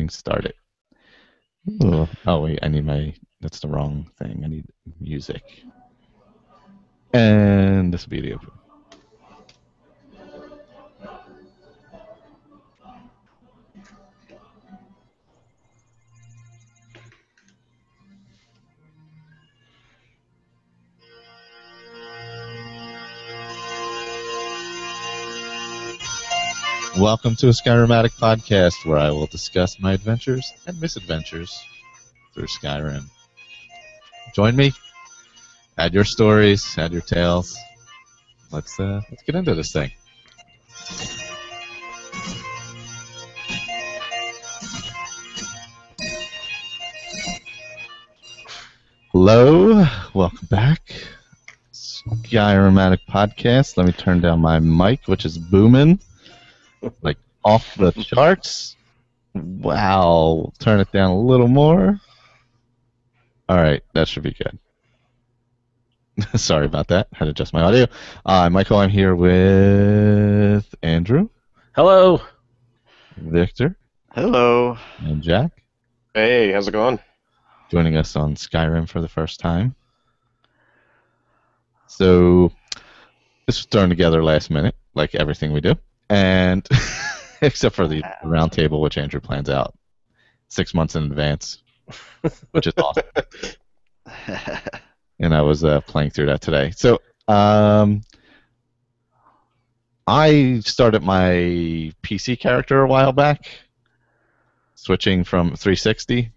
Started. Ooh. Oh wait, I need that's the wrong thing. I need music. And this will be the open. Welcome to a Skyrim Addict podcast, where I will discuss my adventures and misadventures through Skyrim. Join me. Add your stories. Add your tales. Let's get into this thing. Hello, welcome back. Skyrim Addict podcast. Let me turn down my mic, which is booming, like off the charts. Wow, turn it down a little more. All right, that should be good. Sorry about that. Had to adjust my audio. Michael, I'm here with Andrew. Hello. Victor. Hello. And Jack. Hey, how's it going? Joining us on Skyrim for the first time. So, this was thrown together last minute, like everything we do. And, except for the round table, which Andrew plans out 6 months in advance, which is awesome. And I was playing through that today. So, I started my PC character a while back, switching from 360.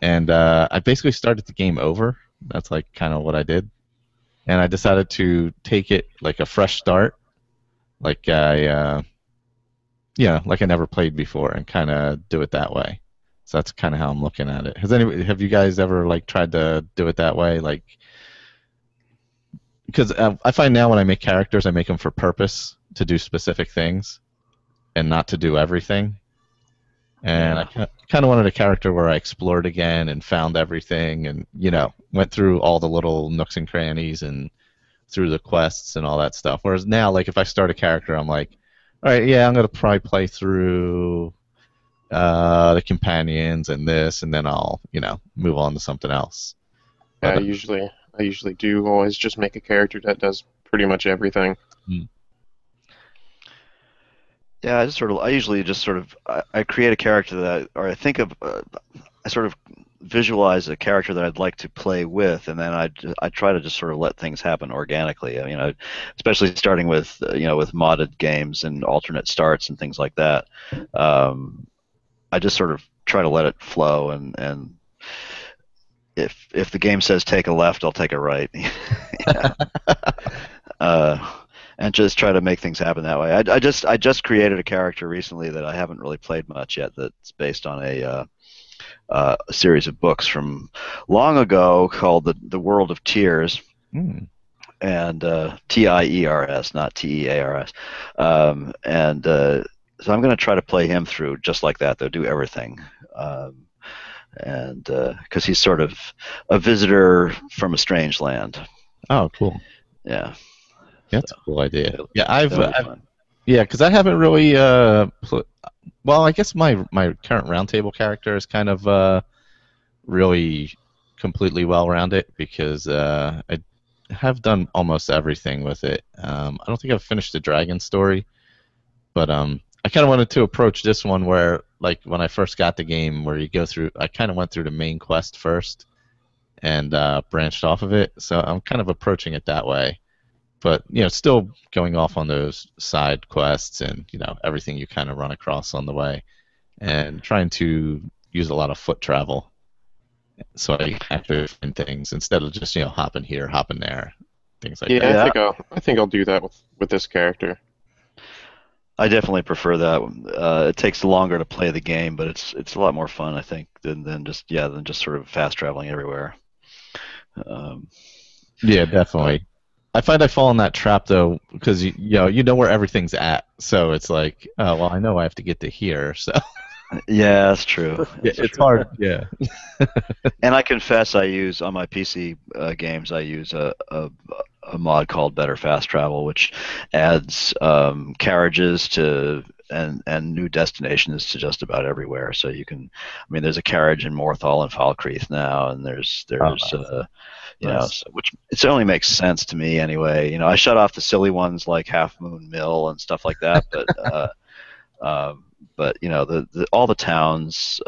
And I basically started the game over. That's like kind of what I did. And I decided to take it like a fresh start, like I never played before, and kind of do it that way. So that's kind of how I'm looking at it. Have you guys ever like tried to do it that way? Like, because I find now when I make characters, I make them for purpose, to do specific things, and not to do everything. And I kind of wanted a character where I explored again and found everything, and went through all the little nooks and crannies and through the quests and all that stuff. Whereas now, like if I start a character, I'm like, all right, yeah, I'm gonna probably play through the companions and this, and then I'll move on to something else. But, I usually do always just make a character that does pretty much everything. Yeah, I usually just sort of I create a character I think of I sort of visualize a character that I'd like to play with, and then I try to just sort of let things happen organically. I mean, especially starting with with modded games and alternate starts and things like that. I just sort of try to let it flow, and if the game says take a left, I'll take a right. And just try to make things happen that way. I just created a character recently that I haven't really played much yet. That's based on a series of books from long ago called the World of Tears, and Tiers, not Tears. And so I'm going to try to play him through just like that. They'll do everything, and because he's sort of a visitor from a strange land. Oh, cool. Yeah. That's a cool idea. Yeah, because I haven't really. Well, I guess my current roundtable character is kind of really completely well-rounded, because I have done almost everything with it. I don't think I've finished the dragon story, but I kind of wanted to approach this one where, like, when I first got the game, where you go through. I kind of went through the main quest first, and branched off of it. So I'm kind of approaching it that way. But still going off on those side quests and everything you kind of run across on the way, and trying to use a lot of foot travel, so I actually find things instead of just hopping here, hopping there, things like that. Yeah, I think I'll do that with this character. I definitely prefer that. It takes longer to play the game, but it's a lot more fun, I think, than just sort of fast traveling everywhere. Yeah, definitely. I find I fall in that trap though, because you know where everything's at, so it's like, oh well, I know I have to get to here, so. Yeah, that's true. It's hard. Yeah. And I confess, I use on my PC games, I use a mod called Better Fast Travel, which adds carriages to and new destinations to just about everywhere. So you can, I mean, there's a carriage in Morthal and Falkreath now, and there's you know, which it only makes sense to me anyway. You know, I shut off the silly ones like Half Moon Mill and stuff like that, but you know, all the towns,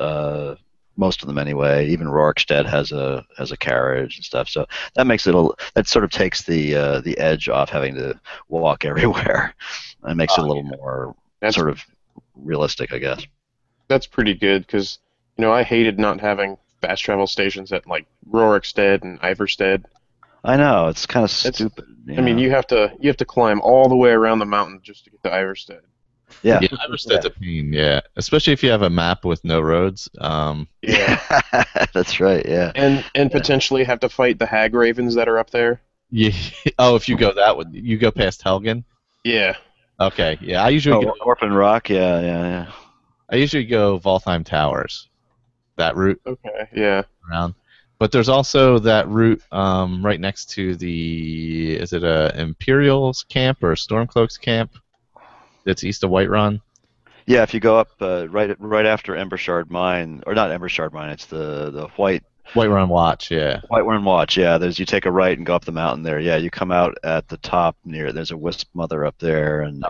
most of them anyway, even Rorikstead has a carriage and stuff. So that makes it that sort of takes the edge off having to walk everywhere, and makes it a little more sort of realistic, I guess. That's pretty good because, you know, I hated not having fast travel stations at like Rorikstead and Iverstead. I know, it's kind of stupid. I mean, you have to climb all the way around the mountain just to get to Iverstead. Yeah, Iverstead's a pain. Yeah, especially if you have a map with no roads. Yeah, that's right. Yeah, and potentially have to fight the hag ravens that are up there. Yeah. Oh, if you go that way, you go past Helgen. Yeah. Okay. Yeah, I usually go Orphan Rock. Yeah. I usually go Valtheim Towers. That route. Okay. Yeah. Around. But there's also that route right next to is it a Imperial's camp or a Stormcloak's camp? That's east of Whiterun. Yeah, if you go up right after Embershard Mine, or not Embershard Mine, it's the Whiterun Watch, yeah. Whiterun Watch, yeah. You take a right and go up the mountain there. Yeah, you come out at the top there's a Wisp Mother up there, and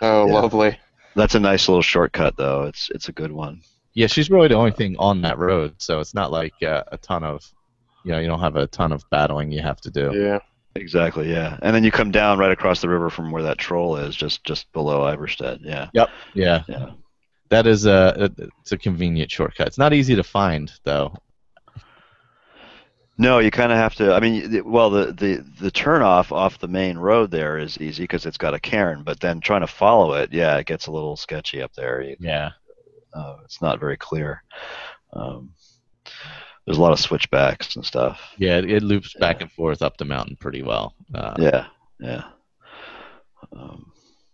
lovely. That's a nice little shortcut though. It's a good one. Yeah, she's really the only thing on that road, so it's not like a ton of, you don't have a ton of battling you have to do. Yeah. Exactly, yeah. And then you come down right across the river from where that troll is, just below Iverstead, yeah. Yep. Yeah. That is it's a convenient shortcut. It's not easy to find, though. No, you kind of have to. I mean, the turnoff off the main road there is easy because it's got a cairn, but then trying to follow it, yeah, it gets a little sketchy up there. It's not very clear. There's a lot of switchbacks and stuff. Yeah, it loops back and forth up the mountain pretty well. Yeah.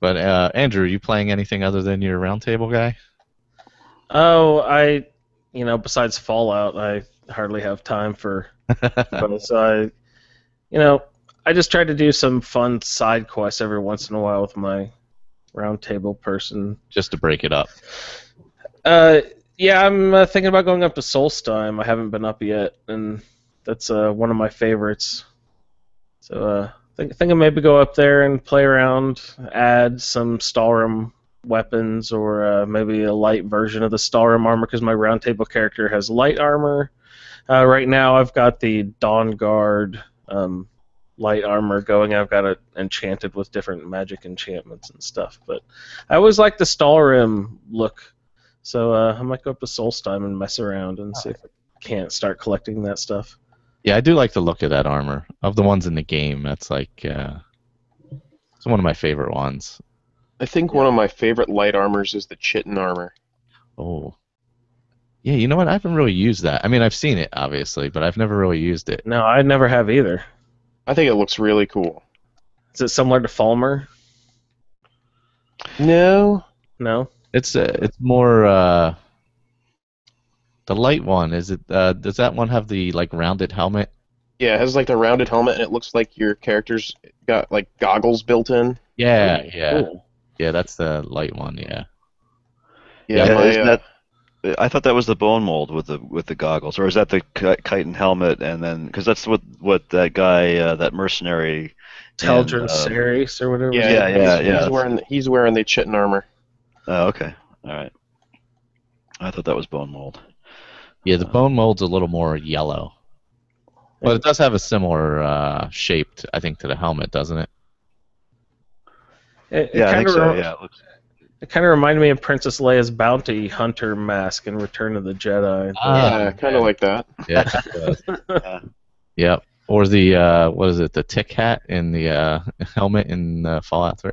But Andrew, are you playing anything other than your roundtable guy? Oh, besides Fallout, I hardly have time for. So I just try to do some fun side quests every once in a while with my roundtable person. Just to break it up. Yeah, I'm thinking about going up to Solstheim. I haven't been up yet, and that's one of my favorites. So I think I maybe go up there and play around, add some Stalrim weapons, or maybe a light version of the Stalrim armor, because my roundtable character has light armor. Right now I've got the Dawnguard light armor going. I've got it enchanted with different magic enchantments and stuff. But I always like the Stalrim look. So I might go up to Solstheim and mess around and see if I can't start collecting that stuff. Yeah, I do like the look of that armor. Of the ones in the game, that's like it's one of my favorite ones. I think one of my favorite light armors is the Chitin armor. Oh. Yeah, you know what? I haven't really used that. I mean, I've seen it, obviously, but I've never really used it. No, I never have either. I think it looks really cool. Is it similar to Falmer? No. No? It's more the light one. Is it? Does that one have the rounded helmet? Yeah, it has the rounded helmet, and it looks like your character's got goggles built in. Yeah, Cool. Yeah. That's the light one. Yeah. Yeah. I thought that was the bone mold with the goggles, or is that the chitin helmet? And then because that's what that guy, that mercenary, Teldrin Ceres or whatever. Yeah. He's wearing the Chitin armor. Oh, okay. All right. I thought that was bone mold. Yeah, the bone mold's a little more yellow. But it does have a similar shape, I think, to the helmet, doesn't it? I think so, yeah. It kind of reminded me of Princess Leia's bounty hunter mask in Return of the Jedi. Yeah, kind of like that. Yeah. Yep. Or the, what is it, the tick hat in the helmet in Fallout 3?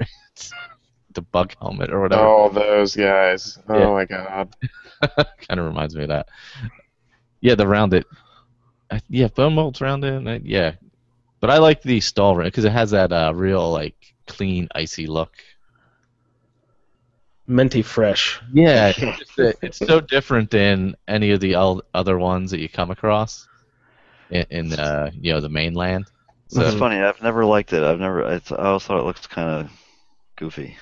The bug helmet or whatever. Oh, those guys. Oh, my God. Kind of reminds me of that. Yeah, the rounded. Yeah, bone mold's rounded. Yeah. But I like the Stalrim because it has that real, clean, icy look. Minty fresh. Yeah, it's so different than any of the other ones that you come across in the mainland. So, That's funny. I've never liked it. I always thought it looked kind of goofy.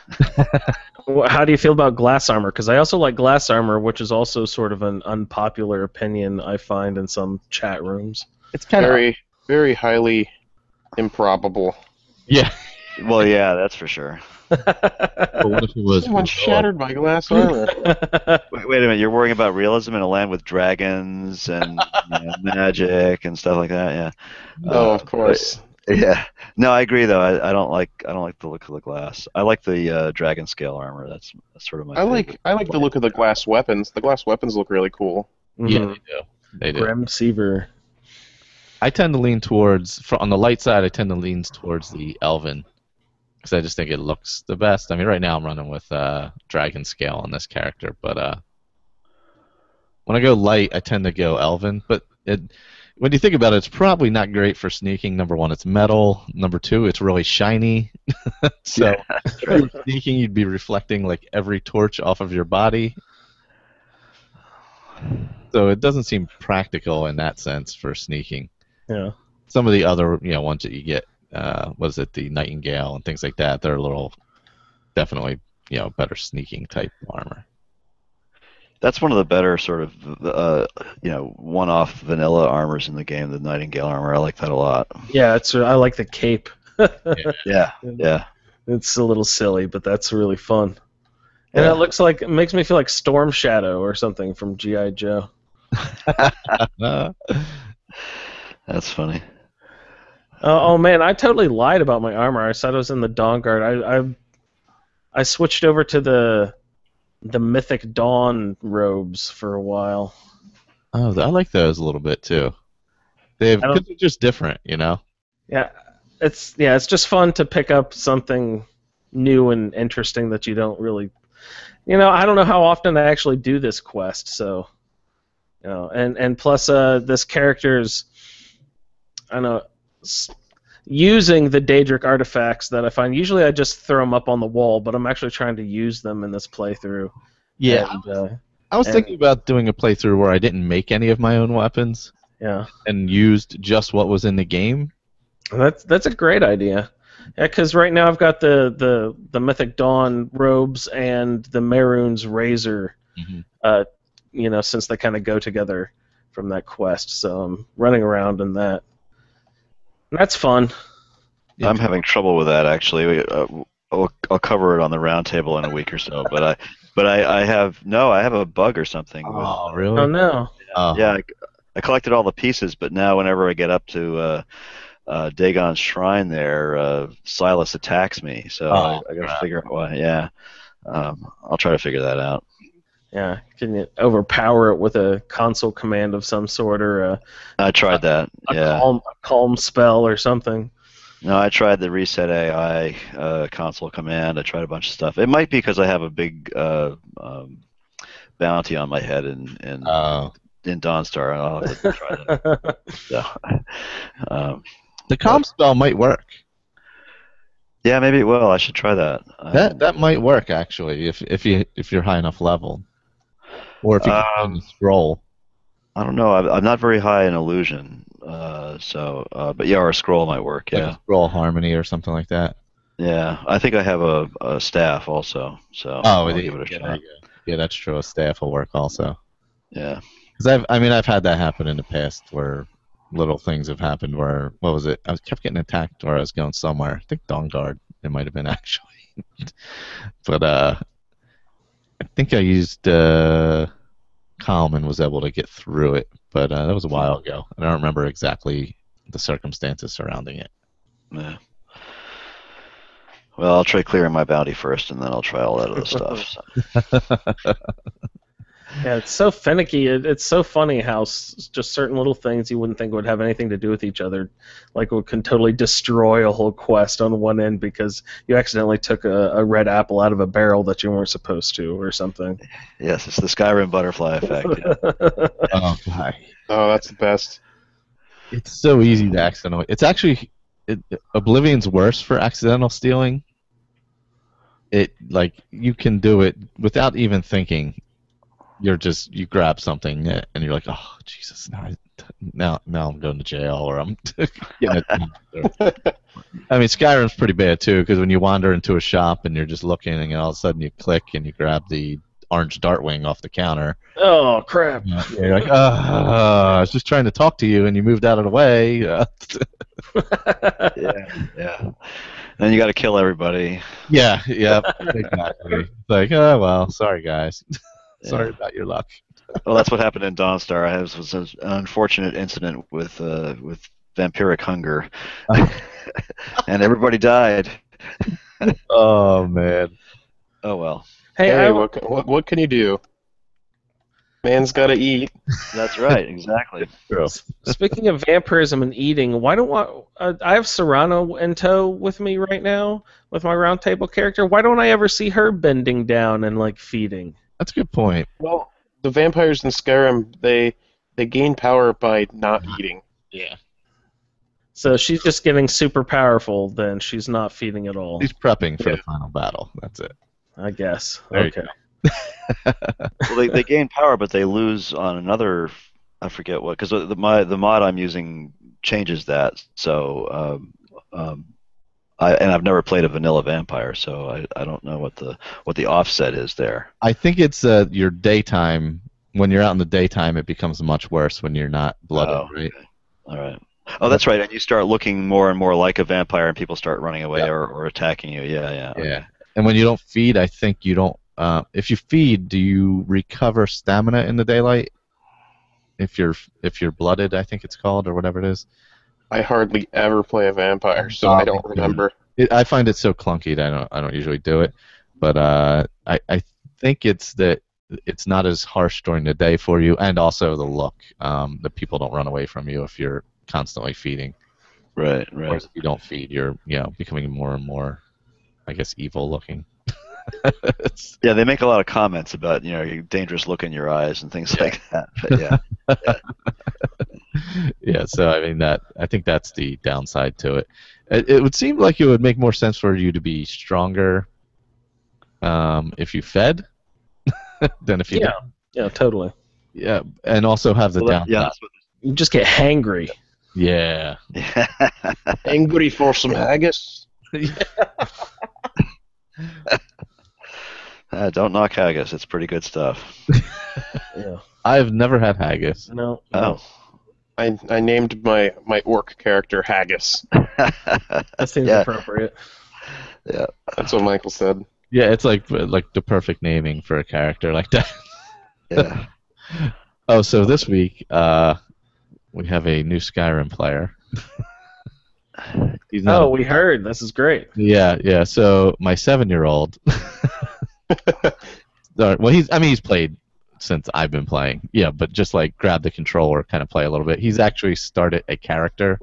How do you feel about glass armor? Because I also like glass armor, which is also sort of an unpopular opinion I find in some chat rooms. It's kind of Very, very highly improbable. yeah. Well, yeah, that's for sure. But what if it was? Someone shattered my glass armor. Wait a minute, you're worrying about realism in a land with dragons and magic and stuff like that, yeah. Oh, of course. Yeah. No, I agree though. I don't like the look of the glass. I like the dragon scale armor. That's sort of my favorite. I like the look of the glass weapons. The glass weapons look really cool. Yeah, Mhm. they do. They do. Grim Seaver. I tend to lean towards, on the light side, I tend to lean towards the Elven. Because I just think it looks the best. I mean, right now I'm running with Dragon Scale on this character, but when I go light, I tend to go Elven. But when you think about it, it's probably not great for sneaking. Number one, it's metal. Number two, it's really shiny. So if you were sneaking, you'd be reflecting like every torch off of your body. So it doesn't seem practical in that sense for sneaking. Yeah. Some of the other ones that you get, what is it, the Nightingale and things like that, they're a little, definitely, better sneaking type armor. That's one of the better sort of, one-off vanilla armors in the game, the Nightingale armor. I like that a lot. Yeah, I like the cape. Yeah. It's a little silly, but that's really fun. And it makes me feel like Storm Shadow or something from G.I. Joe. That's funny. Oh man, I totally lied about my armor. I said I was in the Dawnguard. I switched over to the Mythic Dawn robes for a while. Oh, I like those a little bit too. They're just different, Yeah, it's just fun to pick up something new and interesting that you don't really, I don't know how often I actually do this quest, so, and plus this character's, I don't know, using the Daedric artifacts that I find. Usually I just throw them up on the wall, but I'm actually trying to use them in this playthrough. Yeah, and, I was thinking about doing a playthrough where I didn't make any of my own weapons. Yeah. And used just what was in the game. That's a great idea. Yeah, because right now I've got the Mythic Dawn robes and the Mehrunes Razor, since they kind of go together from that quest. So I'm running around in that. And that's fun. I'm having trouble with that actually. I'll cover it on the round table in a week or so. But I have a bug or something. Oh, really? Oh no. Yeah, I collected all the pieces, but now whenever I get up to Dagon's shrine there, Silas attacks me. So I got to figure out why. Yeah, I'll try to figure that out. Yeah, can you overpower it with a console command of some sort, or I tried that. a calm spell or something? No, I tried the reset AI console command. I tried a bunch of stuff. It might be because I have a big bounty on my head in Dawnstar. I'll have to try that. So, the calm spell might work. Yeah, maybe it will. I should try that. That might work actually if you're high enough level, or if you can scroll. I don't know. I'm not very high in illusion, but yeah, or a scroll might work. Yeah, like a scroll harmony or something like that. Yeah, I think I have a staff also. So I'll give it a shot. Yeah, that's true. A staff will work also. Yeah, because I've had that happen in the past where little things have happened where, what was it? I kept getting attacked or I was going somewhere. I think Dawnguard it might have been actually. But I think I used Calm and was able to get through it. But that was a while ago. I don't remember exactly the circumstances surrounding it. Yeah. Well, I'll try clearing my bounty first, and then I'll try all that other stuff. So. Yeah, it's so finicky. It's so funny how just certain little things you wouldn't think would have anything to do with each other, like can totally destroy a whole quest on one end because you accidentally took a red apple out of a barrel that you weren't supposed to, or something. Yes, it's the Skyrim butterfly effect. Yeah. Oh, God. Oh, that's the best. It's so easy to accidentally. It's actually Oblivion's worse for accidental stealing. You can do it without even thinking. you grab something and you're like, oh Jesus, now I'm going to jail or I'm getting it. I mean, Skyrim's pretty bad too because when you wander into a shop and you're just looking and all of a sudden you click and you grab the orange Dartwing off the counter. Oh crap! Yeah, you're like, I was just trying to talk to you and you moved out of the way. Yeah. Then you got to kill everybody. Yeah, exactly. It's like, oh well, sorry guys. Sorry about your luck. Well, that's what happened in Dawnstar. I was an unfortunate incident with vampiric hunger, and everybody died. Oh man. Oh well. Hey, what can you do? Man's got to eat. That's right. Exactly. Speaking of vampirism and eating, why don't I have Serrano in tow with me right now with my round table character? Why don't I ever see her bending down and like feeding? That's a good point. Well, the vampires in Skyrim, they gain power by not eating. Yeah. So she's just getting super powerful. Then she's not feeding at all. She's prepping for the final battle. That's it. I guess. There Okay. Well, they gain power, but they lose on another. I forget what, because the mod I'm using changes that. So I've never played a vanilla vampire, so I don't know what the offset is there. I think it's your daytime. When you're out in the daytime, it becomes much worse when you're not blooded, right? Okay. All right. Oh, that's right. And you start looking more and more like a vampire, and people start running away or attacking you. Yeah. Okay. Yeah. And when you don't feed, I think you don't. If you feed, do you recover stamina in the daylight? If you're blooded, I think it's called, or whatever it is. I hardly ever play a vampire, so I don't remember. I find it so clunky that I don't usually do it. But I think it's that it's not as harsh during the day for you, and also the look. The people don't run away from you if you're constantly feeding. Right. Whereas if you don't feed, you're becoming more and more, I guess, evil looking. Yeah, they make a lot of comments about your dangerous look in your eyes and things like that. But yeah. So I mean I think that's the downside to it. It would seem like it would make more sense for you to be stronger if you fed than if you didn't. Yeah, totally. Yeah, and also have the downside. Yeah, You just get hangry. Yeah. Angry for some haggis. Don't knock haggis. It's pretty good stuff. Yeah. I've never had haggis. No. Oh. I named my orc character Haggis. That seems appropriate. Yeah. That's what Michael said. Yeah, it's like the perfect naming for a character like that. Yeah. Oh, so this week we have a new Skyrim player. We heard. This is great. Yeah. So my 7-year-old. Well, he's played since I've been playing. Yeah, but just like grab the controller, kind of play a little bit. He's actually started a character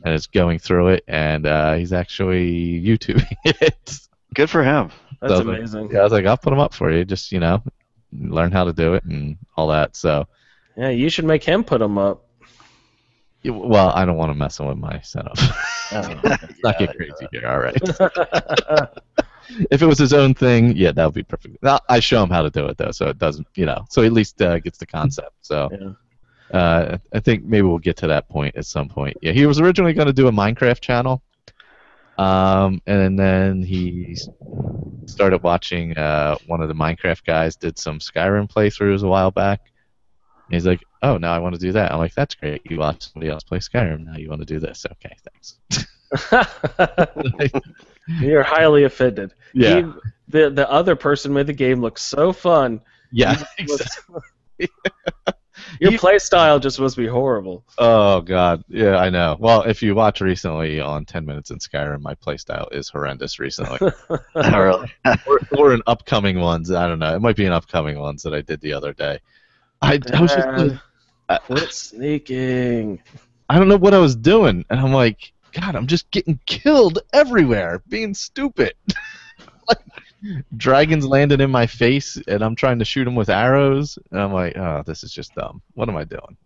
and is going through it, and he's actually YouTubing it. Good for him. That's amazing. I was like, I'll put him up for you. Just learn how to do it and all that. So. Yeah, you should make him put him up. Well, I don't want to mess with my setup. Let's not get crazy here. All right. If it was his own thing, yeah, that would be perfect. I show him how to do it though, so it doesn't, so at least gets the concept. So, I think maybe we'll get to that point at some point. Yeah, he was originally going to do a Minecraft channel, and then he started watching one of the Minecraft guys did some Skyrim playthroughs a while back. And he's like, "Oh, now I want to do that." I'm like, "That's great. You watch somebody else play Skyrim. Now you want to do this? Okay, thanks." You're highly offended. Yeah. The other person made the game look so fun. Yeah, exactly. Your play style just must be horrible. Oh God, yeah, I know. Well, if you watch recently on 10 Minutes in Skyrim, my play style is horrendous recently. Really? or in upcoming ones. I don't know. It might be in upcoming ones that I did the other day. I was just quit sneaking. I don't know what I was doing, and I'm like, God, I'm just getting killed everywhere, being stupid. Like, dragons landed in my face, and I'm trying to shoot them with arrows, and I'm like, oh, this is just dumb. What am I doing?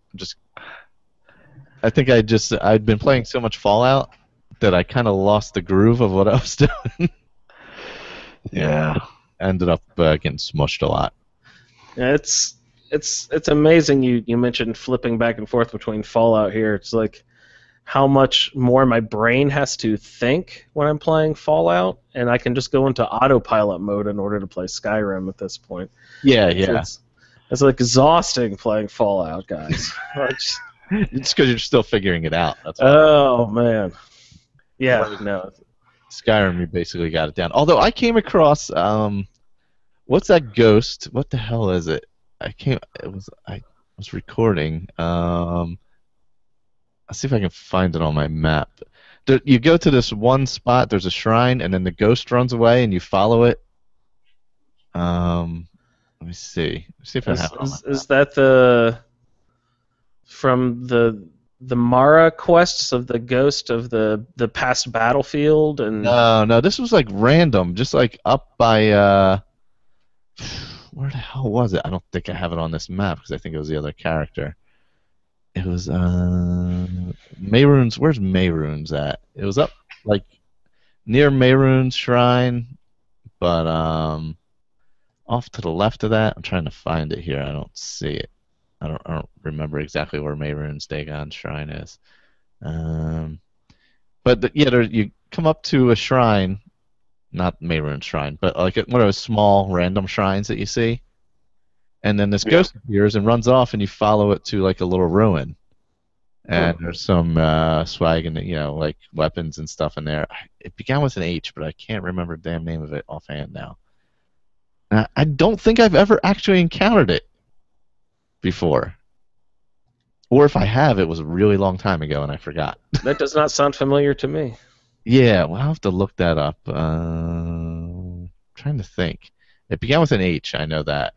I think I'd been playing so much Fallout that I kind of lost the groove of what I was doing. Yeah. Ended up getting smushed a lot. Yeah, it's amazing. You mentioned flipping back and forth between Fallout here. It's like how much more my brain has to think when I'm playing Fallout, and I can just go into autopilot mode in order to play Skyrim at this point. Yeah, So yeah. it's like exhausting playing Fallout, guys. It's because you're still figuring it out. That's why. Oh man. Yeah, no. Skyrim, you basically got it down. Although I came across, what's that ghost? What the hell is it? I was recording. Let's see if I can find it on my map. You go to this one spot. There's a shrine, and then the ghost runs away, and you follow it. Let me see. Let's see if I have it on my map. Is that from the Mara quests of the ghost of the past battlefield? And No, this was like random, just like up by where the hell was it? I don't think I have it on this map because I think it was the other character. It was Mehrunes. Where's Mehrunes at? It was up like near Mehrunes Shrine, but off to the left of that. I'm trying to find it here. I don't see it. I don't remember exactly where Mehrunes Dagon Shrine is. But you come up to a shrine, not Mehrunes Shrine, but like one of those small random shrines that you see, and then this ghost appears and runs off, and you follow it to like a little ruin, and there's some swag and like weapons and stuff in there. It began with an H, but I can't remember the damn name of it offhand now. I don't think I've ever actually encountered it before. Or if I have, it was a really long time ago and I forgot. That does not sound familiar to me. Yeah, well, I'll have to look that up. Trying to think. It began with an H, I know that.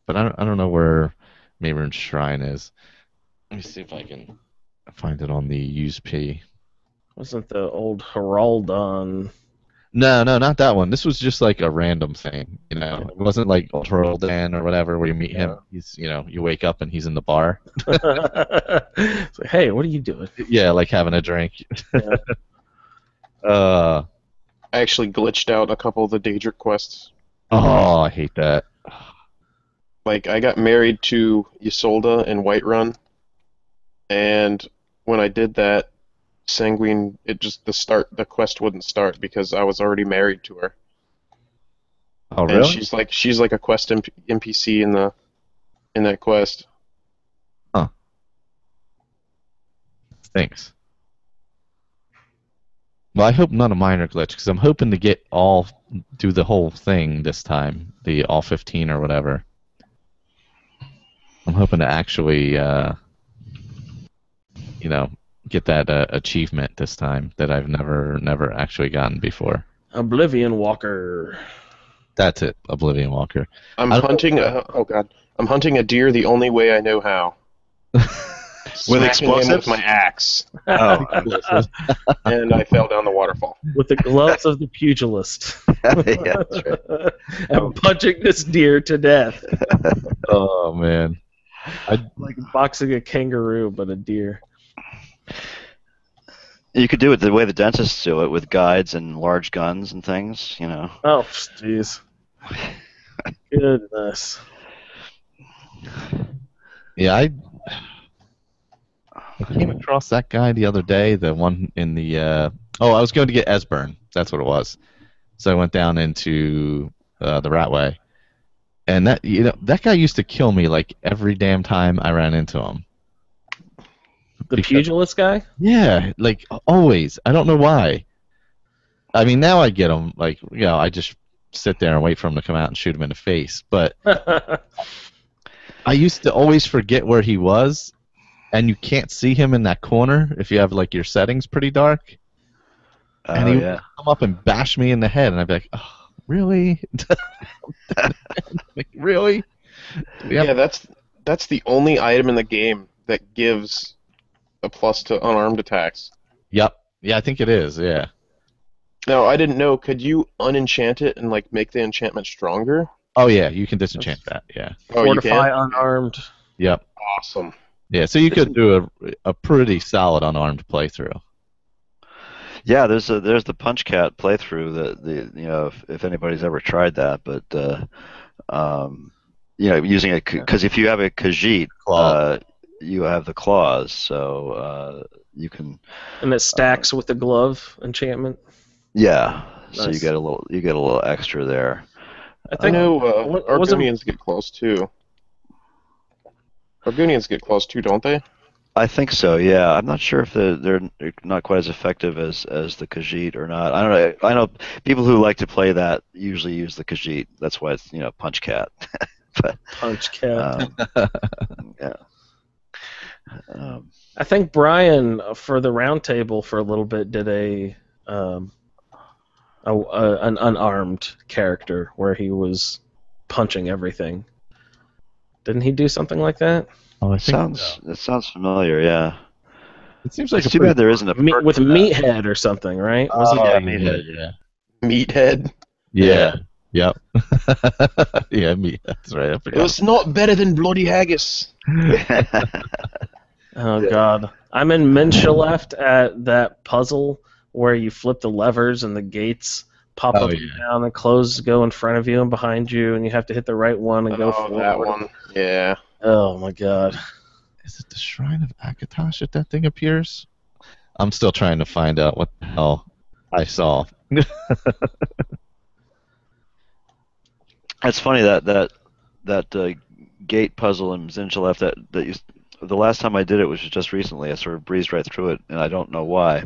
But I don't know where Mehrunes Shrine is. Let me see if I can find it on the USP. Wasn't the old Heraldon? No, not that one. This was just like a random thing, It wasn't like Old Heraldon or whatever where you meet him. He's, you wake up and he's in the bar. It's like, hey, what are you doing? Yeah, like having a drink. Yeah. I actually glitched out a couple of the Daedric quests. Oh, I hate that. Like, I got married to Isolde in Whiterun, and when I did that, Sanguine, the quest wouldn't start because I was already married to her. Oh, really? And she's like a quest NPC in that quest. Huh. Thanks. Well, I hope not a minor glitch because I'm hoping to do the whole thing this time, the all 15 or whatever. I'm hoping to actually, get that achievement this time that I've never actually gotten before. Oblivion Walker. That's it, Oblivion Walker. I'm hunting a deer the only way I know how. With explosives? With my axe. Oh. And I fell down the waterfall. With the gloves of the pugilist. Yeah, that's right. I'm punching this deer to death. Oh, man. Like boxing a kangaroo, but a deer. You could do it the way the dentists do it, with guides and large guns and things, Oh, jeez. Goodness. Yeah, I came across that guy the other day, the one in the... I was going to get Esbern. That's what it was. So I went down into the Ratway. And that guy used to kill me like every damn time I ran into him. The pugilist guy? Yeah, like always. I don't know why. I mean, now I get him. Like, I just sit there and wait for him to come out and shoot him in the face. But I used to always forget where he was, and you can't see him in that corner if you have like your settings pretty dark. And he would come up and bash me in the head, and I'd be like, "Oh, really? Like, really?" Yeah, that's the only item in the game that gives a plus to unarmed attacks. Yep. Yeah, I think it is. Yeah. No, I didn't know. Could you unenchant it and like make the enchantment stronger? Oh yeah, you can disenchant that. Yeah. Oh, Fortify you can? unarmed. Yep. Awesome. Yeah, so you could do a pretty solid unarmed playthrough. Yeah, there's the Punch Cat playthrough that if anybody's ever tried that, but using it because if you have a Khajiit, you have the claws, so you can. And it stacks with the glove enchantment. Yeah, Nice. so you get a little extra there. I know Argonians get claws too. Argonians get claws too, don't they? I think so. Yeah, I'm not sure if they're not quite as effective as the Khajiit or not. I don't know. I know people who like to play that usually use the Khajiit. That's why it's Punch Cat. But, Punch Cat. Yeah. I think Brian for the round table for a little bit did an unarmed character where he was punching everything. Didn't he do something like that? Oh, I think It sounds familiar. Yeah. it seems like It's too bad there isn't a perk with for that. Meathead or something, right? Was it? Yeah, Meathead. Meathead. Meathead. Yeah. Yep. Yeah, Meathead. That's right. I forgot. It was not better than Bloody Haggis. Oh God, I'm in Minsheleft at that puzzle where you flip the levers and the gates pop up and down and close, go in front of you and behind you, and you have to hit the right one and go forward. That one. Yeah. Oh my God. Is it the Shrine of Akatosh that thing appears? I'm still trying to find out what the hell I saw. It's funny that gate puzzle in Zinjalef the last time I did it was just recently. I sort of breezed right through it, and I don't know why.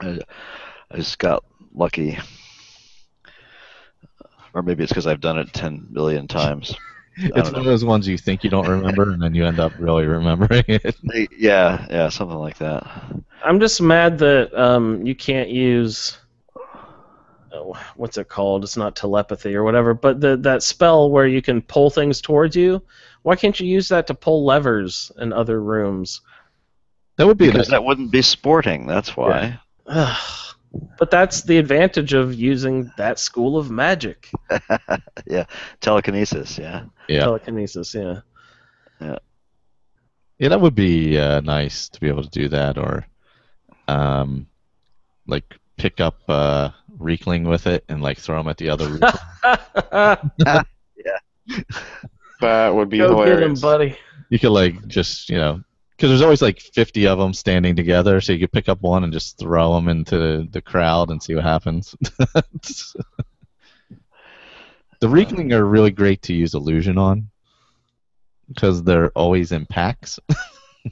I just got lucky, or maybe it's because I've done it 10 million times. It's one of those ones you think you don't remember, and then you end up really remembering it. Yeah, something like that. I'm just mad that you can't use what's it called? It's not telepathy or whatever, but that spell where you can pull things towards you. Why can't you use that to pull levers in other rooms? That would be because that wouldn't be sporting. That's why. Yeah. But that's the advantage of using that school of magic. Yeah, telekinesis. Yeah. Telekinesis. Yeah. Yeah. Yeah, that would be nice to be able to do that, or like pick up Reekling with it and like throw them at the other Reekling. Yeah. That would be Go hilarious. get him, buddy. You could like just because there's always like 50 of them standing together, so you could pick up one and just throw them into the crowd and see what happens. The Reekling are really great to use illusion on because they're always in packs.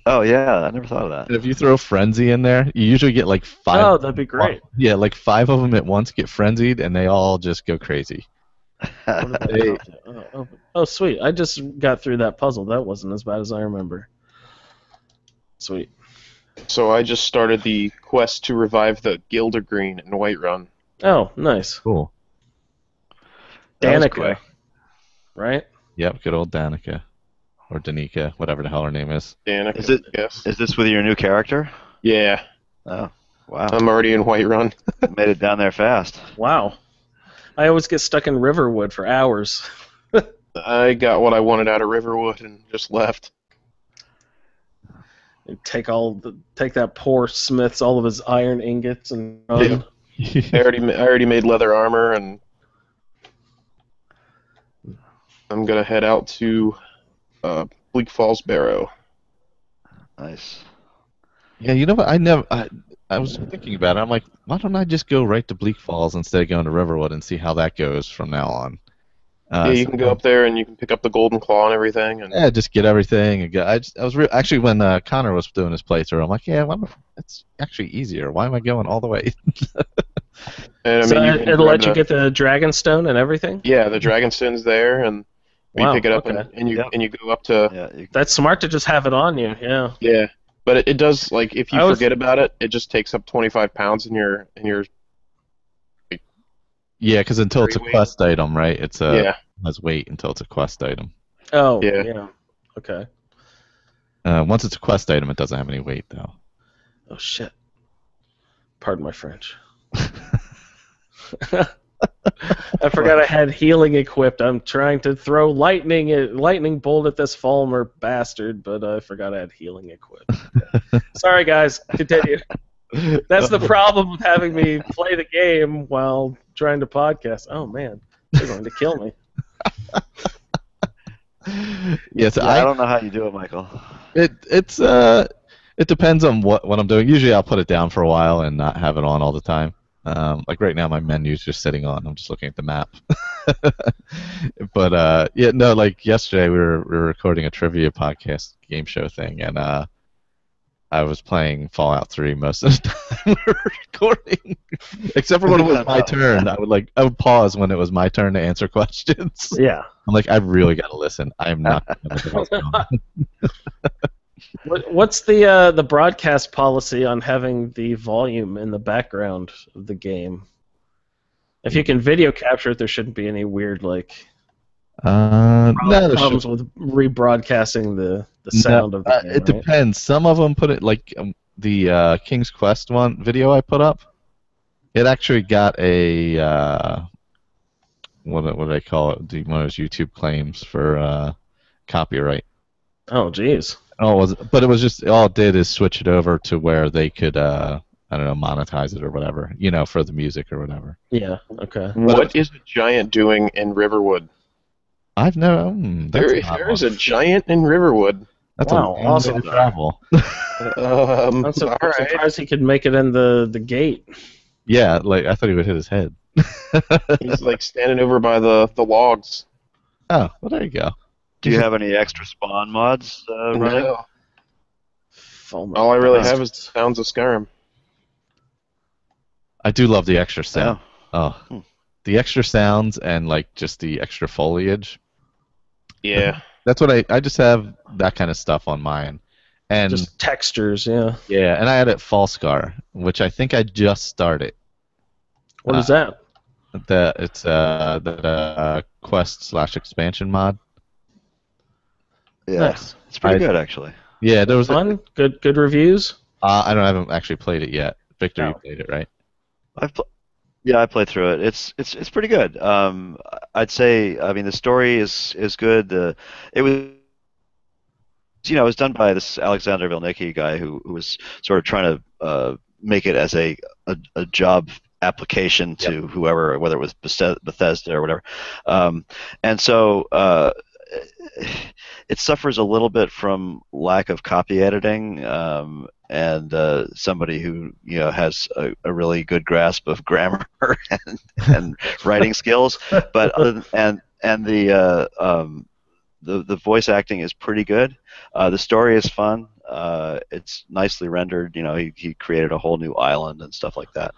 Oh yeah, I never thought of that. And if you throw Frenzy in there, you usually get like 5. Oh, that'd be great. Yeah, like 5 of them at once get frenzied, and they all just go crazy. Oh, sweet. I just got through that puzzle. That wasn't as bad as I remember. Sweet. So I just started the quest to revive the Gildergreen in Whiterun. Oh, nice. Cool. Danica. Right? Yep, good old Danica. Or Danica, whatever the hell her name is. Danica, I guess. Is this with your new character? Yeah. Oh, wow. I'm already in Whiterun. Made it down there fast. Wow. I always get stuck in Riverwood for hours. I got what I wanted out of Riverwood and just left. Take that poor Smith's all of his iron ingots and run. Yeah. I already made leather armor, and I'm gonna head out to Bleak Falls Barrow. Nice. Yeah, you know what? I was thinking about it. I'm like, why don't I just go right to Bleak Falls instead of going to Riverwood and see how that goes from now on? Yeah, you can go up there and you can pick up the Golden Claw and everything. And yeah, just get everything. And go. Actually when Connor was doing his playthrough, I'm like, yeah, it's actually easier. Why am I going all the way? And I So mean, it'll let you get the Dragonstone and everything? Yeah, the Dragonstone's there, and you pick it up and you go up to. Yeah, That's smart to just have it on you. Yeah. Yeah, but it does, like, if you forget about it, it just takes up 25 pounds in your. Yeah, because until it's a quest item, right? It's has weight until it's a quest item. Oh, yeah. Okay. Once it's a quest item, it doesn't have any weight, though. Oh, shit. Pardon my French. I forgot I had healing equipped. I'm trying to throw lightning bolt at this Falmer bastard, but I forgot I had healing equipped. Sorry, guys. Continue. That's the problem with having me play the game while trying to podcast. Oh, man. They're going to kill me. Yes, I don't know how you do it, Michael. It depends on what I'm doing. Usually I'll put it down for a while and not have it on all the time. Like right now my menu's just sitting on. I'm just looking at the map. But yeah, no, like yesterday we were recording a trivia podcast game show thing, and I was playing Fallout 3 most of the time we were recording. Except for when it was my turn. I would pause when it was my turn to answer questions. Yeah. I'm like, I've really got to listen. I am not going to What's the broadcast policy on having the volume in the background of the game? If you can video capture it, there shouldn't be any weird problems with rebroadcasting the sound of the game. It depends. Some of them put it like the King's Quest one video I put up. It actually got a what do they call it? One of those YouTube claims for copyright. Oh, jeez. Oh, but it was just all it did is switch it over to where they could I don't know, monetize it or whatever, for the music or whatever. Yeah. Okay. What is a giant doing in Riverwood? I've never. There is a giant in Riverwood. That's awesome travel. I'm surprised he could make it in the gate. Yeah, like I thought he would hit his head. He's like standing over by the logs. Oh, well, there you go. Do you have any extra spawn mods running? No. All I really have is Sounds of Skyrim. I do love the extra sound. Yeah. Oh, the extra sounds and like just the extra foliage. Yeah. That's what I just have that kind of stuff on mine. And just textures, yeah. Yeah, and I added Falscar, which I think I just started. What is that? It's the quest/expansion mod. Yeah, nice. It's pretty good actually. Yeah, there was fun. Good reviews. I haven't actually played it yet. Victor, you played it, right? I played through it. It's pretty good. I'd say, I mean, the story is good. It was done by this Alexander Vilnicki guy who was sort of trying to make it as a job application to whoever, whether it was Bethesda or whatever. And so it suffers a little bit from lack of copy editing. And somebody who has a really good grasp of grammar and writing skills, but the voice acting is pretty good. The story is fun. It's nicely rendered. He created a whole new island and stuff like that.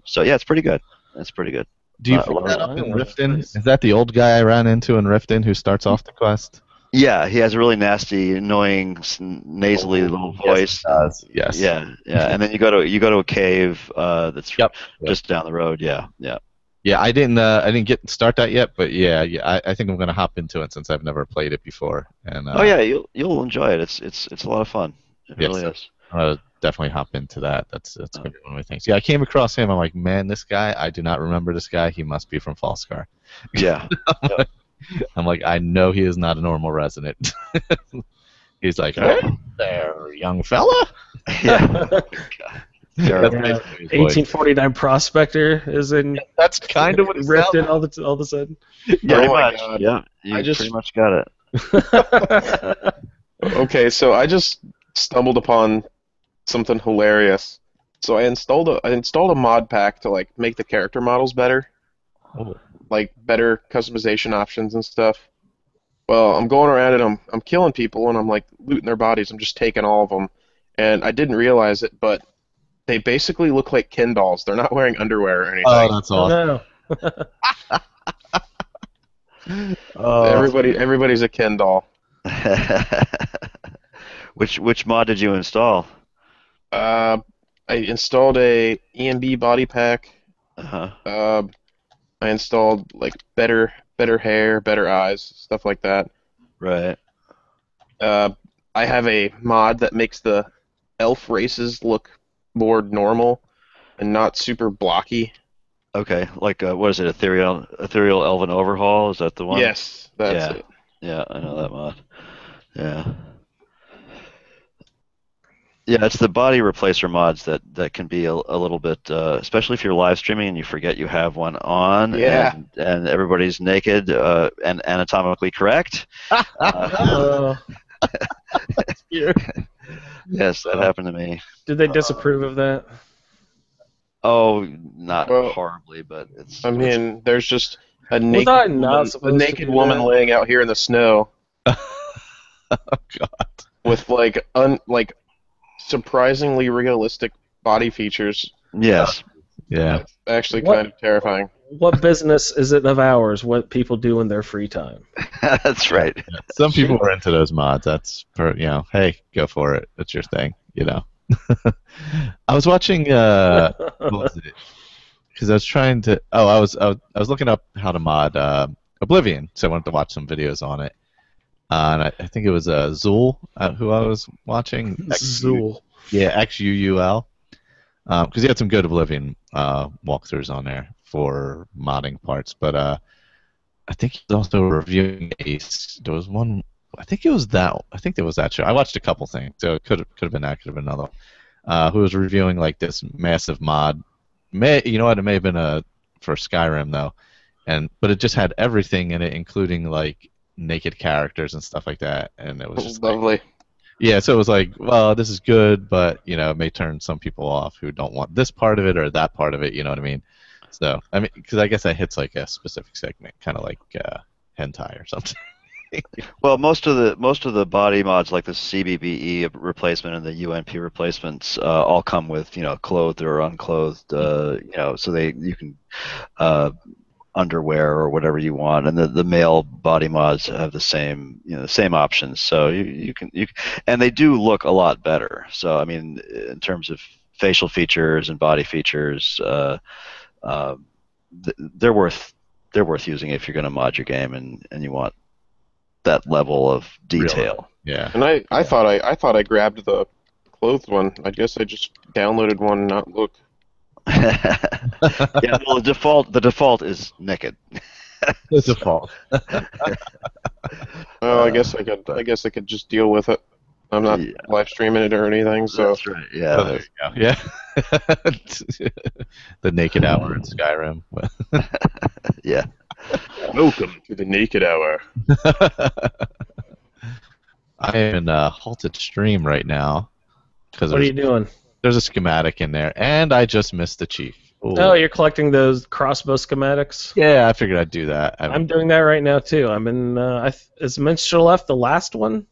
So yeah, it's pretty good. It's pretty good. Do you pick that up in Riften? Is that the old guy I ran into in Riften who starts off the quest? Yeah, he has a really nasty, annoying, nasally little voice. Yes. Yeah. And then you go to a cave that's just down the road. Yeah. Yeah, I didn't start that yet, but I think I'm gonna hop into it since I've never played it before. And you'll enjoy it. It's a lot of fun. It really is. I'll definitely hop into that. That's gonna be one of my things. Yeah, I came across him. I'm like, man, this guy. I do not remember this guy. He must be from Falscar. Yeah. I'm like, I know he is not a normal resident. He's like, hey there, young fella. Yeah. 1849 Prospector is in. That's kind of what it's ripped in all of a sudden. Pretty much. Yeah, you pretty much got it. Okay, so I just stumbled upon something hilarious. So I installed a mod pack to like make the character models better. Oh. Like better customization options and stuff. Well, I'm going around and I'm killing people and I'm like looting their bodies. I'm just taking all of them, and I didn't realize it, but they basically look like Ken dolls. They're not wearing underwear or anything. Oh, that's awesome. Oh, everybody's a Ken doll. Which mod did you install? I installed a EMB body pack. I installed like better hair, better eyes, stuff like that. Right. I have a mod that makes the elf races look more normal and not super blocky. Okay, like what is it? Ethereal Elven Overhaul? Is that the one? Yes, that's it. Yeah, I know that mod. Yeah. Yeah, it's the body replacer mods that can be a little bit, especially if you're live streaming and you forget you have one on, Yeah. and everybody's naked and anatomically correct. Yes, that happened to me. Did they disapprove of that? Oh, not Well, horribly, but it's. I mean, there's just a Was I naked not woman, supposed to naked do woman that? laying out here in the snow Oh God. with like surprisingly realistic body features. Yes. Yeah. It's actually What- kind of terrifying. What business is it of ours? What people do in their free time? That's right. Some people are into those mods. Hey, go for it. That's your thing. I was watching. What was it? Because I was trying to. Oh, I was looking up how to mod Oblivion, so I wanted to watch some videos on it. And I think it was Zool who I was watching. Zool. Yeah, XUUL. Because he had some good Oblivion walkthroughs on there for modding parts, but I think he's also reviewing there was one. I think there was that show. I watched a couple things, so it could have been that, could have been another one. Who was reviewing like this massive mod? You know what? It may have been for Skyrim though, but it just had everything in it, including like naked characters and stuff like that, and it was just Lovely. yeah, so it was like, well, this is good, but it may turn some people off who don't want this part of it or that part of it. You know what I mean? So I mean, because I guess that hits like a specific segment, kind of like hentai or something. Well, most of the body mods, like the CBBE replacement and the UNP replacements, all come with clothed or unclothed, so you can underwear or whatever you want, and the male body mods have the same same options. So you can and they do look a lot better. So I mean, in terms of facial features and body features, they're worth using if you're going to mod your game and you want that level of detail. Really? Yeah. And I thought I grabbed the clothed one. I guess I just downloaded one and not look. Yeah, well, the default is naked. The default. Oh, I guess I could just deal with it. I'm not live streaming it or anything, so That's right. Yeah. Oh, there you go. Yeah. The naked hour in Skyrim. Yeah. welcome to the Naked Hour. I am in a halted stream right now because What are you doing? there's a schematic in there, and I just missed the chief. Ooh. Oh, you're collecting those crossbow schematics? Yeah, I figured I'd do that. I'm doing that right now too. I'm in. Is Minstrel left the last one?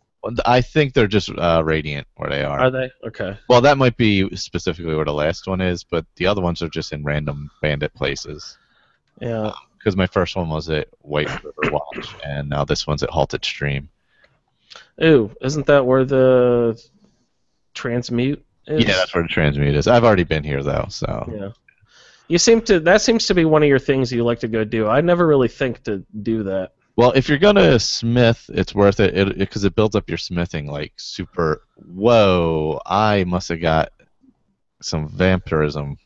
I think they're just radiant where they are. Are they? Okay. Well, that might be specifically where the last one is, but the other ones are just in random bandit places. Yeah. Because my first one was at White River Watch, and now this one's at Halted Stream. Ooh, isn't that where the transmute is? Yeah, that's where the transmute is. I've already been here though, so. Yeah. That seems to be one of your things you like to go do. I never really think to do that. Well, if you're gonna smith, it's worth it because it builds up your smithing like super. Whoa! I must have got some vampirism.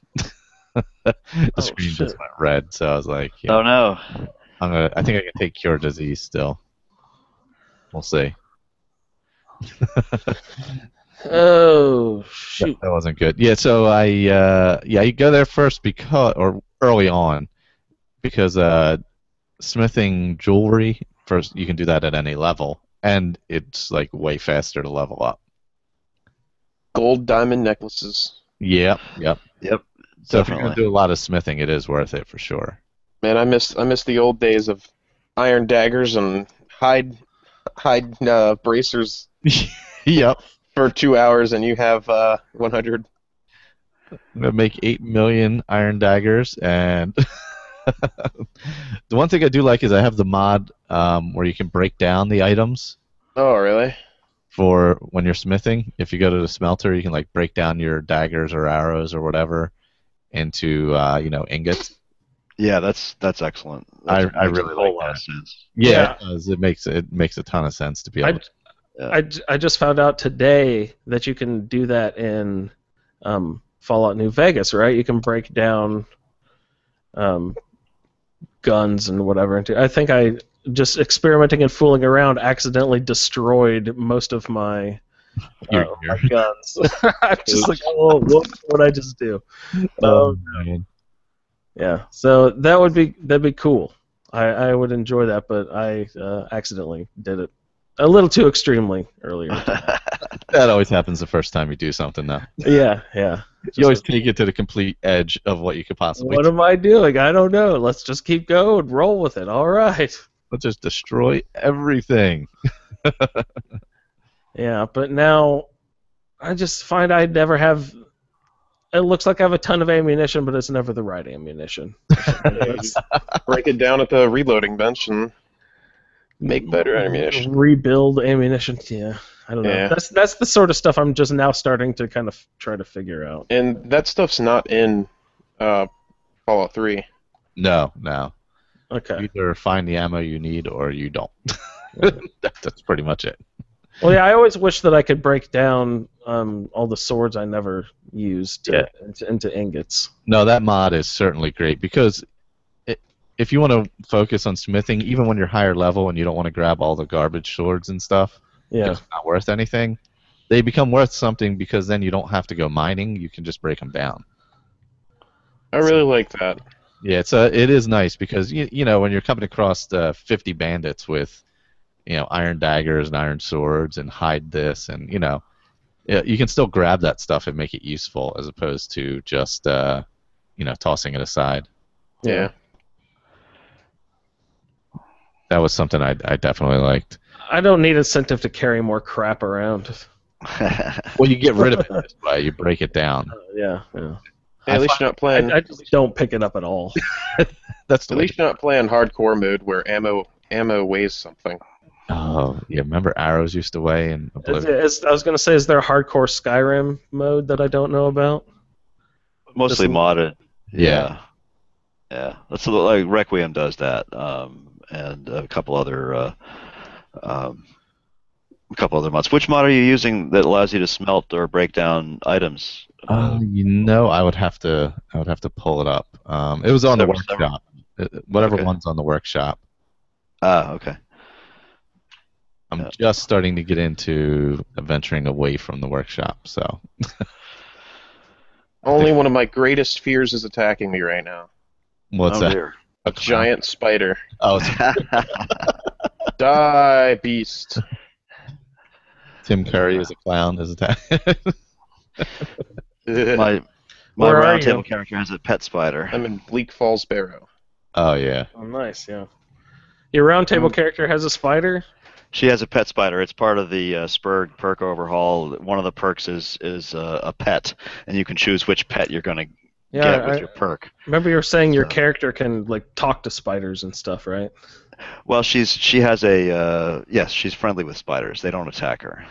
The screen just went red, so I was like, yeah, Oh no. I think I can take cure disease still. We'll see. Oh shoot! That wasn't good. Yeah, so you go there first or early on because smithing jewelry first, you can do that at any level, and it's like way faster to level up. Gold diamond necklaces. Yep. Yep. So if you're Definitely. gonna do a lot of smithing, it is worth it for sure. Man, I miss the old days of iron daggers and hide bracers Yep. for 2 hours, and you have 100. I'm gonna make 8 million iron daggers, and the one thing I do like is I have the mod where you can break down the items Oh, really? for when you're smithing. If you go to the smelter, you can like break down your daggers or arrows or whatever into ingots. Yeah, that's excellent. I That makes really a whole like lot that. of sense. Yeah, it does. It makes a ton of sense to be able to. I just found out today that you can do that in Fallout New Vegas, right? You can break down guns and whatever. I think I just experimenting and fooling around accidentally destroyed most of my my guns. I'm just like, oh, what would I just do? Oh, man. Yeah, so that'd be cool. I would enjoy that, but I accidentally did it a little too extremely earlier. That always happens the first time you do something, though. Yeah. You always take it to the complete edge of what you could possibly What am I doing? I don't know. Let's just keep going. Roll with it. All right. Let's just destroy everything. Yeah, but now I just find I never have... It looks like I have a ton of ammunition, but it's never the right ammunition. Break it down at the reloading bench and make better ammunition. Rebuild ammunition, yeah. I don't know. Yeah. That's the sort of stuff I'm just now starting to kind of try to figure out. And that stuff's not in Fallout 3. No. Okay. Either find the ammo you need or you don't. That's pretty much it. Well, yeah, I always wish that I could break down all the swords I never used into ingots. No, that mod is certainly great because if you want to focus on smithing, even when you're higher level and you don't want to grab all the garbage swords and stuff, it's not worth anything. They become worth something because then you don't have to go mining. You can just break them down. I really like that. Yeah, it is nice because you know when you're coming across 50 bandits with iron daggers and iron swords and hide this and you can still grab that stuff and make it useful as opposed to just tossing it aside. Yeah. That was something I definitely liked. I don't need incentive to carry more crap around. Well, you get rid of it this way. You break it down. Yeah. Hey, at least you're not playing. I just don't pick it up at all. That's at least you're not playing hardcore mode where ammo weighs something. Oh, yeah. Remember arrows used to weigh in Oblivion? I was going to say, is there a hardcore Skyrim mode that I don't know about? Mostly modded. Yeah. That's like Requiem does that, and a couple other mods. Which mod are you using that allows you to smelt or break down items? I would have to pull it up. It was on the workshop. Whatever one's on the workshop. Okay. I'm just starting to get into venturing away from the workshop, so. Only one of my greatest fears is attacking me right now. What's that? Dear. A giant spider. Oh, Die, beast. Tim Curry is a clown. Is attacking. My roundtable character has a pet spider. I'm in Bleak Falls Barrow. Oh yeah. Oh, nice. Yeah. Your roundtable character has a spider. She has a pet spider. It's part of the Spurg perk overhaul. One of the perks is a pet, and you can choose which pet you're going to get with your perk. Remember you were saying your character can talk to spiders and stuff, right? Well, she has a yes, she's friendly with spiders. They don't attack her.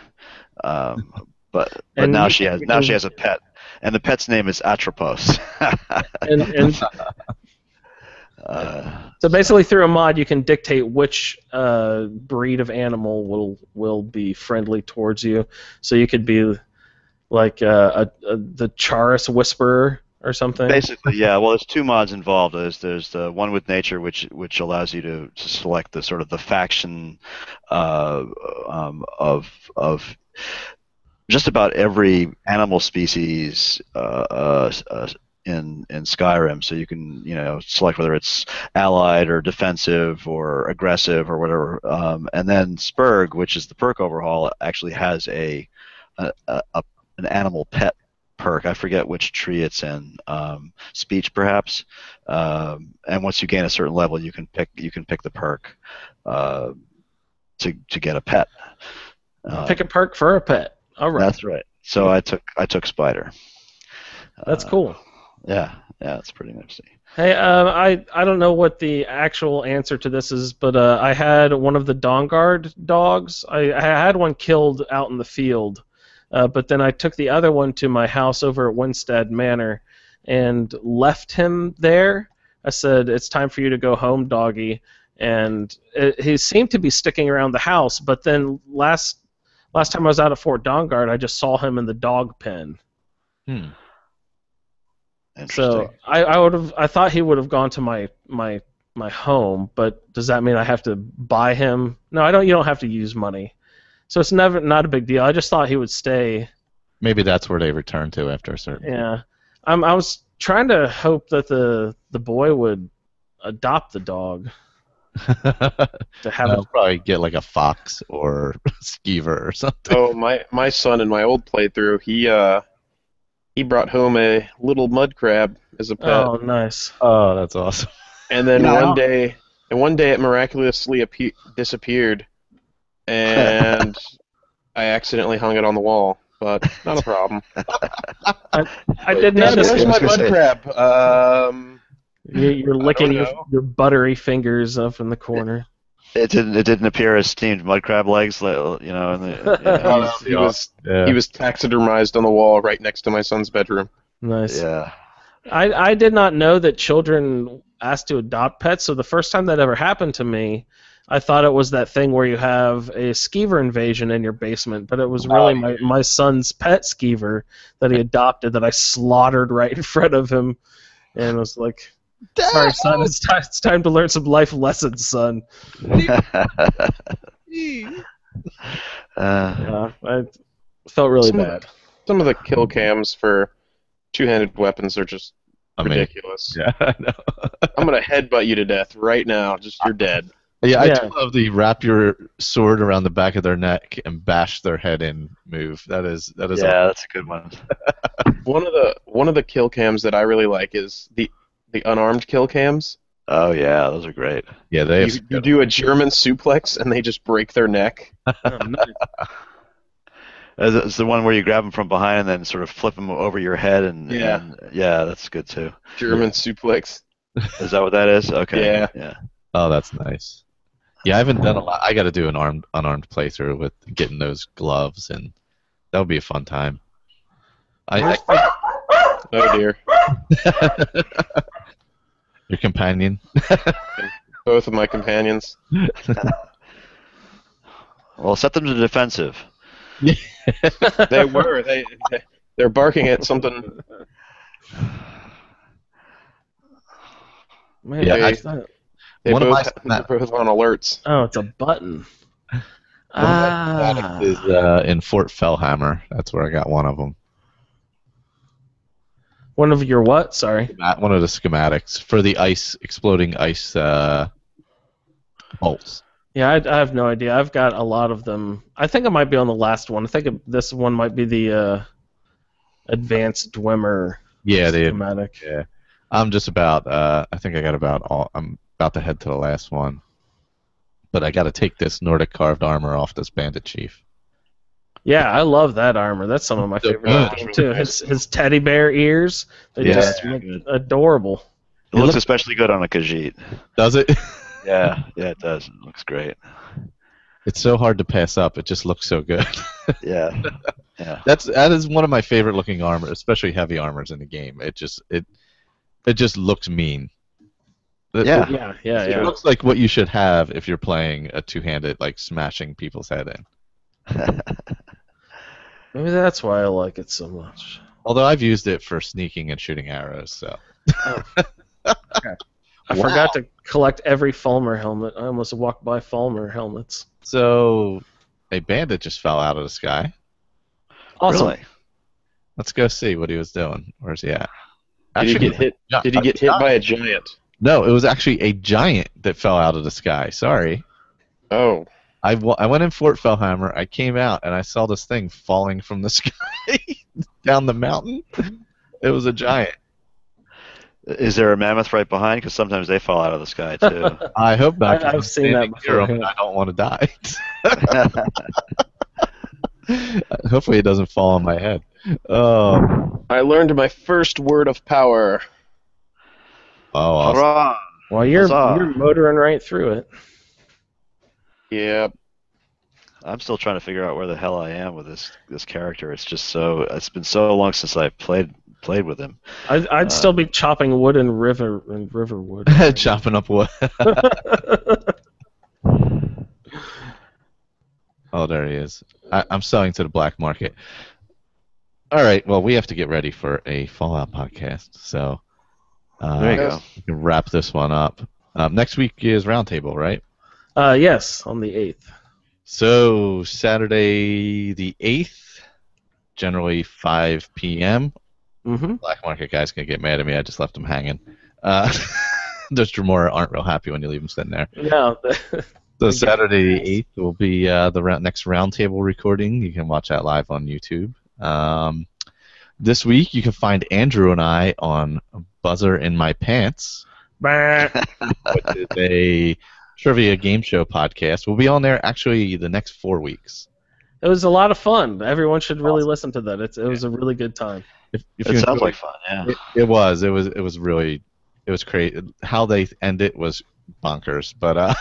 But now she has a pet, and the pet's name is Atropos. So basically, through a mod, you can dictate which breed of animal will be friendly towards you. So you could be like the Charis Whisperer or something. Basically, yeah. Well, there's two mods involved. There's the one with nature, which allows you to select the sort of the faction of just about every animal species in Skyrim, so you can select whether it's allied or defensive or aggressive or whatever. And then Spurg, which is the perk overhaul, actually has an animal pet perk. I forget which tree it's in. Speech, perhaps. And once you gain a certain level, you can pick the perk to get a pet. Pick a perk for a pet. All right. That's right. So I took spider. That's cool. Yeah, it's pretty interesting. Hey, I don't know what the actual answer to this is, but I had one of the Dawnguard dogs. I had one killed out in the field, but then I took the other one to my house over at Winstead Manor and left him there. I said, "It's time for you to go home, doggy." And he seemed to be sticking around the house, but then last time I was out at Fort Dawnguard, I just saw him in the dog pen. So I thought he would have gone to my home, but does that mean I have to buy him? No, I don't. You don't have to use money. So it's not a big deal. I just thought he would stay. Maybe that's where they return to after a certain. Yeah, I was trying to hope that the boy would adopt the dog. To have I'll probably get like a fox or skeever or something. Oh, my son in my old playthrough, he brought home a little mud crab as a pet. Oh, nice. Oh, that's awesome. And then one day it miraculously disappeared, and I accidentally hung it on the wall. But not a problem. I did notice. Where's my mud crab? You're licking your buttery fingers up in the corner. It didn't appear as steamed mud crab legs, you know. He was taxidermized on the wall right next to my son's bedroom. Nice. Yeah. I did not know that children asked to adopt pets, so the first time that ever happened to me, I thought it was that thing where you have a skeever invasion in your basement, but it was really my son's pet skeever that he adopted that I slaughtered right in front of him, and was like, sorry, son, it's time to learn some life lessons, son. Yeah, I felt really bad. Some of the kill cams for two-handed weapons are just ridiculous. Yeah, I know. I'm gonna headbutt you to death right now. Just you're dead. Yeah, I do love the wrap your sword around the back of their neck and bash their head in move. That is. Yeah, that's a good one. One of the kill cams that I really like is the unarmed kill cams. Oh yeah, those are great. Yeah, you do a German suplex and they just break their neck. Oh, nice. It's the one where you grab them from behind and then sort of flip them over your head and yeah, that's good too. German suplex. Is that what that is? Okay. Yeah. Oh, that's nice. Yeah, I haven't done a lot. I got to do an unarmed playthrough with getting those gloves, and that would be a fun time. Oh dear. Your companion. Both of my companions. Well, set them to defensive. They were. They're barking at something. Man, yeah, they're both on alerts. Oh, it's a button. Is in Fort Fellhammer. That's where I got one of them. One of your what? Sorry. One of the schematics for the exploding ice bolts. Yeah, I have no idea. I've got a lot of them. I think I might be on the last one. I think this one might be the advanced Dwemer schematic. Yeah. I'm just about. I think I got about all. I'm about to head to the last one, but I got to take this Nordic carved armor off this bandit chief. Yeah, I love that armor. That's some of my favorite games too. His teddy bear ears, they just look adorable. It looks especially good on a Khajiit. Does it? Yeah, it does. It looks great. It's so hard to pass up. It just looks so good. Yeah. That is one of my favorite looking armor, especially heavy armors in the game. It just looks mean. It looks like what you should have if you're playing a two-handed, like smashing people's head in. Maybe that's why I like it so much. Although I've used it for sneaking and shooting arrows, so. I forgot to collect every Fulmer helmet. I almost walked by Fulmer helmets. So, a bandit just fell out of the sky. Awesome. Really? Let's go see what he was doing. Where's he at? Did he get hit? Did he get hit by a giant? No, it was actually a giant that fell out of the sky. Sorry. Oh. I went in Fort Fellhammer. I came out and I saw this thing falling from the sky down the mountain. It was a giant. Is there a mammoth right behind? Because sometimes they fall out of the sky too. I hope not. I've seen that before. I don't want to die. Hopefully it doesn't fall on my head. Oh. I learned my first word of power. Oh, awesome. Well, you're motoring right through it. Yeah. I'm still trying to figure out where the hell I am with this character. It's been so long since I played with him. I'd still be chopping wood in Riverwood. Chopping up wood. Oh, there he is. I'm selling to the black market. All right. Well, we have to get ready for a Fallout podcast, so there you go. We can wrap this one up. Next week is Roundtable, right? Yes, on the 8th. So Saturday the 8th, generally 5 p.m. Mm-hmm. Black market guys gonna get mad at me. I just left them hanging. Those Dremora aren't real happy when you leave them sitting there. No. So Saturday the 8th will be the next roundtable recording. You can watch that live on YouTube. This week you can find Andrew and I on Buzzer in My Pants, which is a trivia game show podcast. We'll be on there actually the next 4 weweeks. It was a lot of fun. Everyone should really listen to that. It was a really good time. It sounds like fun, yeah. It was really crazy. How they end it was bonkers. But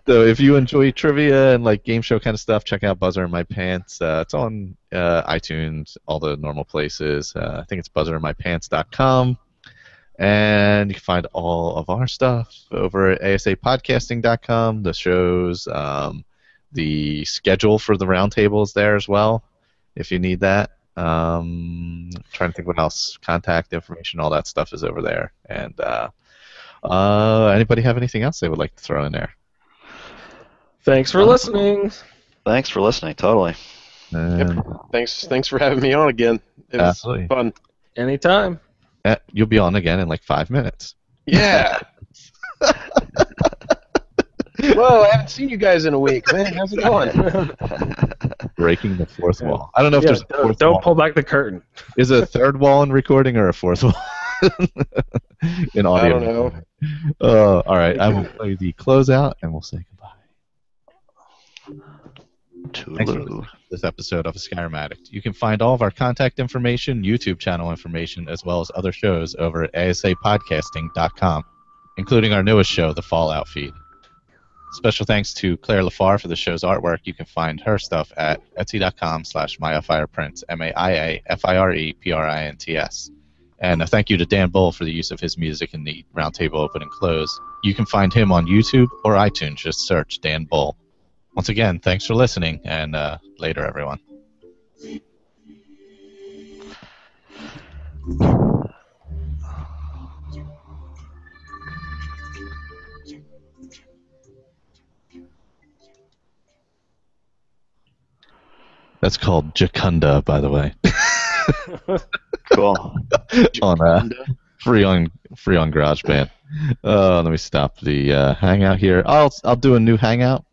so if you enjoy trivia and like game show kind of stuff, check out Buzzer in My Pants. It's on iTunes, all the normal places. I think it's buzzerinmypants.com. And you can find all of our stuff over at asapodcasting.com. The shows, the schedule for the roundtable is there as well, if you need that. Trying to think what else. Contact information, all that stuff is over there. And anybody have anything else they would like to throw in there? Thanks for listening. Thanks for listening, totally. Yep. Thanks for having me on again. It was Absolutely. fun. Anytime. You'll be on again in like 5 minutes. Yeah. Whoa, I haven't seen you guys in a week, man. How's it going? Breaking the fourth wall. I don't know if there's a fourth don't wall. pull back the curtain. Is it a third wall in recording or a fourth wall in audio? I don't know. All right, I will play the closeout and we'll say goodbye. Thanks for listening to this episode of Skyrim Addict. You can find all of our contact information, YouTube channel information, as well as other shows over at asapodcasting.com, including our newest show, The Fallout Feed. Special thanks to Claire LaFar for the show's artwork. You can find her stuff at etsy.com/MayaFirePrints, MayaFirePrints. And a thank you to Dan Bull for the use of his music in the roundtable open and close. You can find him on YouTube or iTunes. Just search Dan Bull. Once again, thanks for listening, and later, everyone. That's called Jacunda, by the way. Cool. on free on GarageBand. Let me stop the hangout here. I'll do a new hangout.